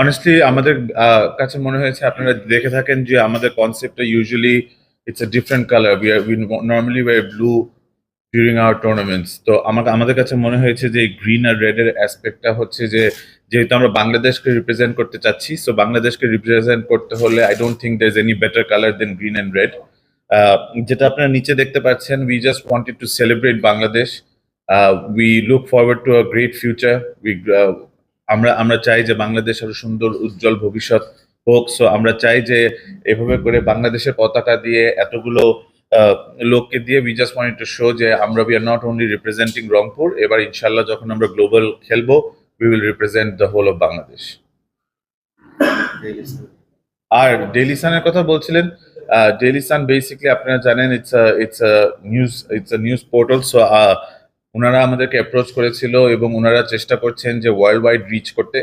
Honestly আমাদের কাছে মনে হয়েছে আপনারা দেখে থাকেন যে আমাদের কনসেপ্টটা usually it's a different colour we normally wear blue during our tournaments. তো আমাদের কাছে মনে হয়েছে যে গ্রিন আর রেড এর অ্যাসপেক্টটা হচ্ছে যে যেহেতু আমরা বাংলাদেশকে রিপ্রেজেন্ট করতে চাচ্ছি, সো বাংলাদেশকে রিপ্রেজেন্ট করতে হলে I don't think there is any better colour than green and red. যেটা আপনারা নিচে দেখতে পাচ্ছেন, we just wanted to celebrate Bangladesh. We look forward to a great future. We আমরা আমরা চাই যে বাংলাদেশ আরো সুন্দর উজ্জ্বল ভবিষ্যৎ হোক। সো আমরা চাই যে এভাবে করে বাংলাদেশের পতাকা দিয়ে এতগুলো আহ, লোককে দিয়ে we just wanted to show যে আমরা we are not only representing Rangpur, এবার ইনশাল্লাহ যখন আমরা গ্লোবাল খেলবো we will represent the whole of Bangladesh. আর ডেইলি সানের কথা বলছিলেন, ডেইলি সান বেসিক্যালি আপনারা জানেন it's a news portal. So ওনারা আমাদেরকে অ্যাপ্রোচ করেছিল এবং ওনারা চেষ্টা করছেন যে ওয়ার্ল্ড ওয়াইড রিচ করতে।